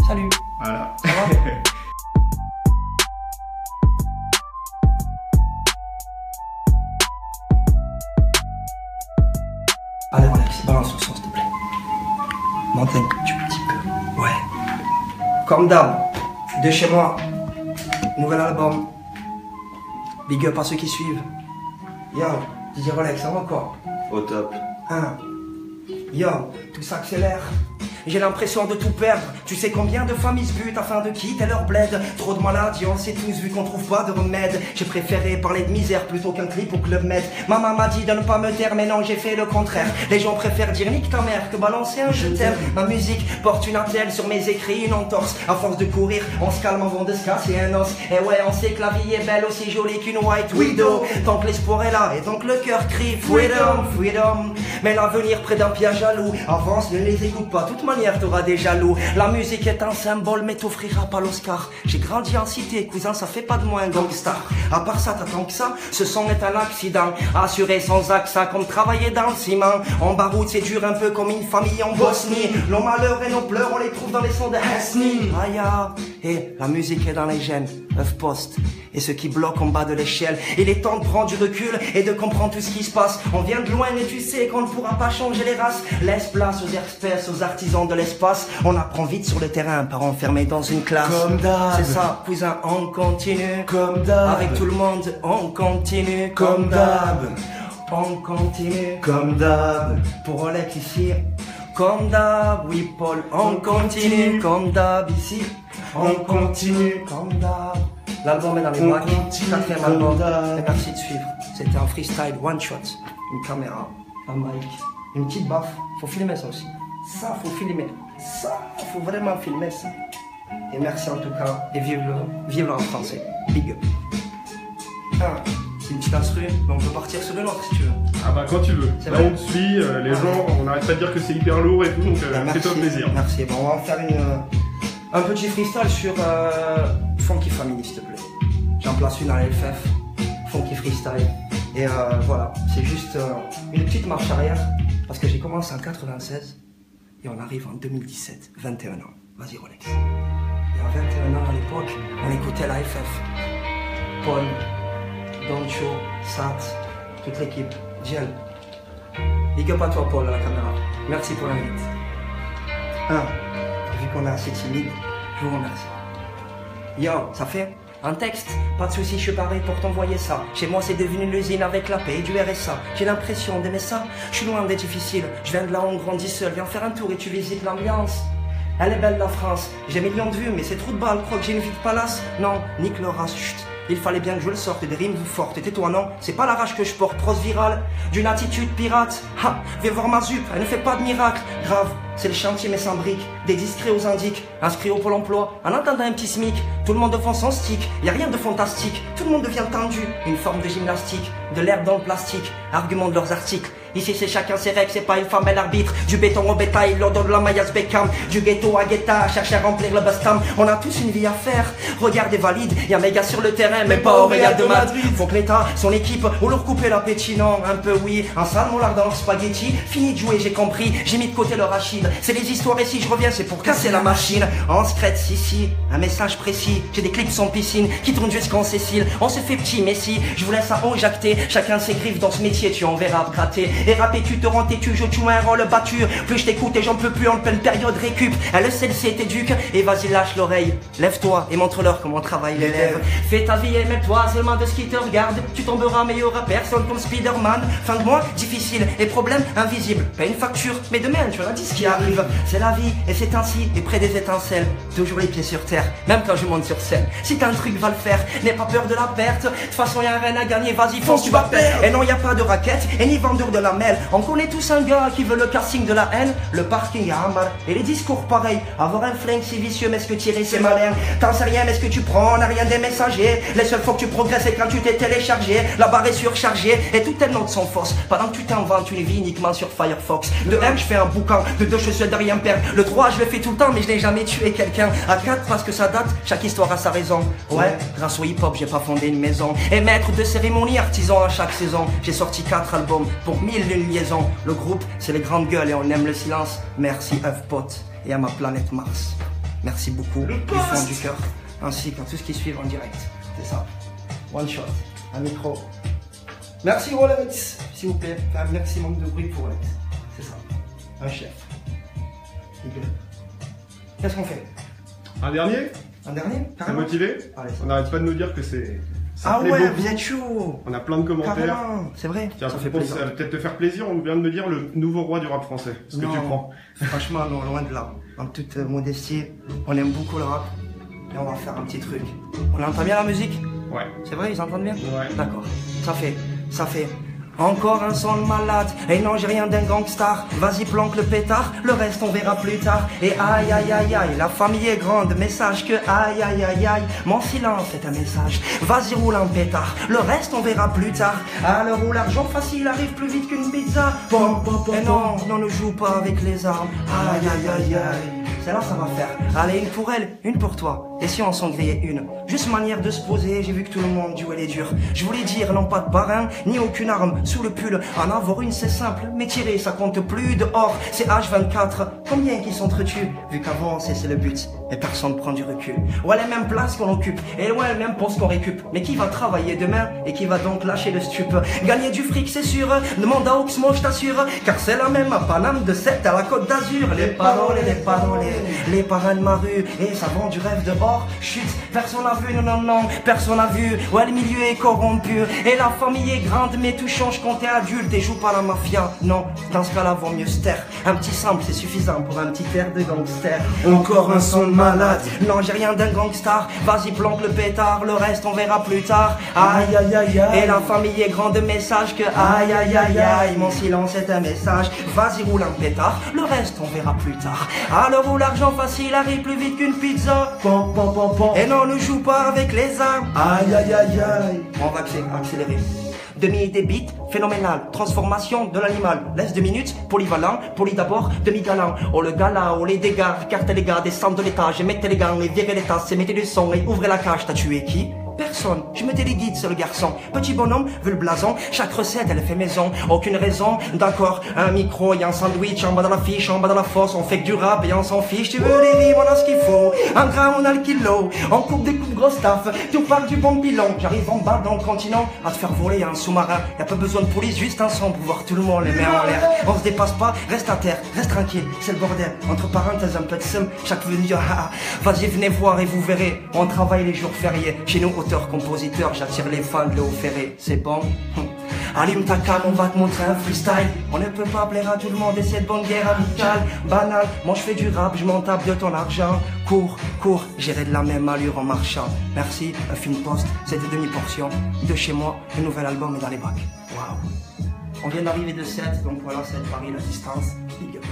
Salut. Voilà. Ça va? Allez, Alex, balance le son, s'il te plaît. Montagne, tu petit peu. Ouais. Comme d'hab, de chez moi. Nouvel album. Big up à ceux qui suivent. Yo, DJ Rolex, ça va quoi? Au top. Hein. Yo, tout s'accélère. J'ai l'impression de tout perdre. Tu sais combien de familles se butent afin de quitter leur bled? Trop de maladies, on le sait tous, vu qu'on trouve pas de remède. J'ai préféré parler de misère plutôt qu'un clip au Club Med. Maman m'a dit de ne pas me taire, mais non, j'ai fait le contraire. Les gens préfèrent dire nique ta mère que balancer un je t'aime. Ma musique porte une attelle sur mes écrits, une entorse. À force de courir, on se calme avant de se casser un os. Et ouais, on sait que la vie est belle, aussi jolie qu'une white widow. Tant que l'espoir est là et tant que le cœur crie freedom, freedom. Mais l'avenir près d'un piège jaloux. Avance, ne les écoute pas, toute manière t'auras des jaloux. La musique est un symbole mais t'offrira pas l'Oscar. J'ai grandi en cité, cousin, ça fait pas de moi un gangstar. À part ça, t'attends que ça, ce son est un accident. Assuré sans accent, comme travailler dans le ciment. En baroud c'est dur un peu comme une famille en Bosnie. Nos malheurs et nos pleurs on les trouve dans les sons de Hesni. Aya, et la musique est dans les gènes, œuf poste. Et ceux qui bloquent en bas de l'échelle. Il est temps de prendre du recul et de comprendre tout ce qui se passe. On vient de loin et tu sais qu'on ne pourra pas changer les races. Laisse place aux espèces, aux artisans de l'espace. On apprend vite sur le terrain, pas enfermé dans une classe. Comme d'hab. C'est ça, cousin, on continue. Comme d'hab. Avec tout le monde, on continue. Comme d'hab. On continue. Comme d'hab. Pour Rolex ici. Comme d'hab, oui Paul, on continue. Comme d'hab ici. On continue. Comme d'hab. L'album est dans les On bacs, continue 4e comme album, d'hab. et merci de suivre. C'était un freestyle one shot, une caméra, un mic, une petite baffe, faut filmer ça aussi. Ça, faut filmer. Ça, faut vraiment filmer ça. Et merci en tout cas, et vive le rap français. Big up. C'est une petite instru, mais on peut partir sur une autre si tu veux. Ah bah quand tu veux. C'est Là vrai on te suit, les gens, on n'arrête pas de dire que c'est hyper lourd et tout, donc c'est top plaisir. Merci, bon, on va en faire un petit freestyle sur Funky Family s'il te plaît. J'en place une à l'LFF, Funky Freestyle. Et voilà, c'est juste une petite marche arrière, parce que j'ai commencé en 96 et on arrive en 2017, 21 ans. Vas-y Rolex. Et à 21 ans à l'époque, on écoutait la FF. Paul, Doncho, Sat, toute l'équipe, Gel. Big up à toi Paul à la caméra. Merci pour l'invite. Vu qu'on est assez timide, je vous remercie. Yo, ça fait un texte, pas de soucis, je suis paré pour t'envoyer ça. Chez moi c'est devenu l'usine avec la paix et du RSA. J'ai l'impression d'aimer ça, je suis loin d'être difficile. Je viens de là, on grandit seul, viens faire un tour et tu visites l'ambiance. Elle est belle la France, j'ai millions de vues mais c'est trop de balles, crois que j'ai une vie de palace? Non, nique le race, chut. Il fallait bien que je le sorte, des rimes fortes. Et tais-toi, non, c'est pas la rage que je porte, prose virale, d'une attitude pirate. Ha, viens voir ma zup, elle ne fait pas de miracle. Grave, c'est le chantier mais sans briques, des discrets aux indiques, inscrits au Pôle emploi, en attendant un petit SMIC. Tout le monde de fond son stick, y a rien de fantastique. Tout le monde devient tendu, une forme de gymnastique, de l'herbe dans le plastique, argument de leurs articles. Ici c'est chacun ses règles, c'est pas une femme elle arbitre. Du béton au bétail, l'ordre de la Mayas Beckham. Du ghetto à Guetta, chercher à remplir le bastam. On a tous une vie à faire, regardez valide. Y'a mes gars sur le terrain, mais pas au Real de Madrid. Faut que l'État, son équipe, ou leur couper l'appétit. Non, un peu oui, un sale moulard dans leur spaghetti. Fini de jouer, j'ai compris, j'ai mis de côté leur Rachid. C'est les histoires et si je reviens c'est pour casser la machine. En secret, si, un message précis. J'ai des clips sans piscine, qui tournent jusqu'en Cécile. On se fait petit mais si, je vous laisse à enjacter. Chacun ses griffes dans ce métier, tu en verras gratter. Et rapper, tu te rends têtu, je joue un rôle battu. Plus je t'écoute et j'en peux plus en pleine période récup. Elle sait, c'est t'éduque et vas-y lâche l'oreille. Lève-toi et montre-leur comment travaille l'élève. Fais ta vie et mets-toi seulement de ce qui te regarde. Tu tomberas mais y'aura personne comme Spider-Man. Fin de mois, difficile et problème invisible. Paye une facture, mais demain tu as dit ce qui arrive. C'est la vie et c'est ainsi, et près des étincelles. Toujours les pieds sur terre, même quand je monte sur scène. Si t'as un truc, va le faire, n'aie pas peur de la perte. De toute façon y'a rien à gagner, vas-y fonce, tu vas perdre. Et non y a pas de raquette, et ni vendeur de la mêle. On connaît tous un gars qui veut le casting de la haine. Le parking à Ambar, et les discours pareils. Avoir un flingue c'est vicieux, mais ce que tirer c'est malin. T'en sais rien, mais ce que tu prends, on a rien des messagers. Les seules fois que tu progresses c'est quand tu t'es téléchargé. La barre est surchargée, et toutes tes notes sont fausses. Pendant que tu t'inventes une vie uniquement sur Firefox. De 1 je fais un boucan, de 2 je souhaite de rien perdre. Le 3 je le fais tout le temps, mais je n'ai jamais tué quelqu'un. À 4 parce que ça date, chaque histoire a sa raison. Ouais, grâce au hip-hop j'ai pas fondé une maison. Et maître de cérémonie, artisan à chaque saison. J'ai sorti 4 albums pour 1001 liaisons. Le groupe c'est les grandes gueules et on aime le silence. Merci Œuf Pote et à ma planète Mars. Merci beaucoup Le du fond poste. du cœur, ainsi qu'à tout ce qui suit en direct. C'est ça. One shot, un micro. Merci Rolex, s'il vous plaît. Fais un maximum de bruit pour Rolex. C'est ça. Un chef. Qu'est-ce qu'on fait? Un dernier? Un dernier? T'es Carrément. motivé? Allez, On n'arrête pas de nous dire que c'est... ça ah plaît ouais, beaucoup. vous êtes chaud. On a plein de commentaires. Carrément, c'est vrai. Tiens, Ça fait ça plaisir. va peut-être te faire plaisir, on vient de me dire le nouveau roi du rap français. Ce que Non. tu prends. Franchement, non, loin de là. En toute modestie, on aime beaucoup le rap. Et on va faire un petit truc. On entend bien la musique? Ouais. C'est vrai, ils entendent bien? Ouais. D'accord. Ça fait. Encore un son de malade, et non j'ai rien d'un gangstar. Vas-y planque le pétard, le reste on verra plus tard. Et aïe aïe aïe aïe, la famille est grande, mais sache que aïe aïe aïe aïe, mon silence est un message. Vas-y roule un pétard, le reste on verra plus tard. À l'heure où l'argent facile arrive plus vite qu'une pizza. Bon, et non, non ne joue pas avec les armes. Aïe aïe aïe aïe, c'est là ça va faire. Allez, une pour elle, une pour toi. Et si on s'en grillait une? Juste manière de se poser, j'ai vu que tout le monde duel est dur. Je voulais dire non pas de parrain, ni aucune arme sous le pull. En avoir une c'est simple, mais tirer ça compte plus. Dehors c'est H24, combien qui s'entretuent? Vu qu'avant c'est le but, et personne prend du recul. Ouais les mêmes places qu'on occupe, et ouais le même poste qu'on récup. Mais qui va travailler demain, et qui va donc lâcher le stup? Gagner du fric c'est sûr, demande à Oxmo je t'assure. Car c'est la même à Paname de 7 à la Côte d'Azur. Les paroles, les parrains de ma rue, et ça vend du rêve dehors. Chut, personne n'a vu, non, personne n'a vu. Ouais, le milieu est corrompu, et la famille est grande, mais tout change quand t'es adulte et joue pas la mafia. Non, dans ce cas-là, vaut mieux se taire. Un petit sample, c'est suffisant pour un petit air de gangster. Encore un son de malade. Non, j'ai rien d'un gangstar. Vas-y, planque le pétard, le reste on verra plus tard. Aïe, aïe, aïe, aïe. Et la famille est grande, message que aïe, aïe, aïe, aïe. Mon silence est un message. Vas-y, roule un pétard, le reste on verra plus tard. À l'heure où l'argent facile arrive plus vite qu'une pizza. Et non, ne joue pas avec les armes. Aïe aïe aïe aïe. On va accélérer. Demi-débit, phénoménal, transformation de l'animal. Laisse 2 minutes, polyvalent, poli d'abord, demi-galant. Oh le gala, oh les dégâts, carte les gars, descendez de l'étage, et mettez les gants, et virez les tasses, et mettez du son, et ouvrez la cage. T'as tué qui? Personne, je me téléguide, c'est le garçon. Petit bonhomme, vu le blason, chaque recette elle fait maison. Aucune raison, d'accord, un micro et un sandwich en bas de la fiche, en bas de la fosse, on fait que du rap et on s'en fiche. Tu veux les rimes, on a ce qu'il faut, un gramme on a le kilo, on coupe des coupes grosse taf, tout part du bon pilon. J'arrive en bas dans le continent, à te faire voler un sous-marin. Y'a pas besoin de police, juste un son pour voir tout le monde les mains en l'air. On se dépasse pas, reste à terre, reste tranquille, c'est le bordel. Entre parenthèses un peu de seum, chaque venu, vas-y venez voir et vous verrez, on travaille les jours fériés. Chez nous auteur-compositeur, j'attire les fans de Léo Ferré, c'est bon. Allume ta cam, on va te montrer un freestyle. On ne peut pas plaire à tout le monde et c'est de bonne guerre amicale. Banal, moi je fais du rap, je m'en tape de ton argent. Cours, j'irai de la même allure en marchant. Merci, un film post, c'est des demi-portions. De chez moi, le nouvel album est dans les bacs. Waouh. On vient d'arriver de 7, donc voilà, c'est Paris, la distance. Big up.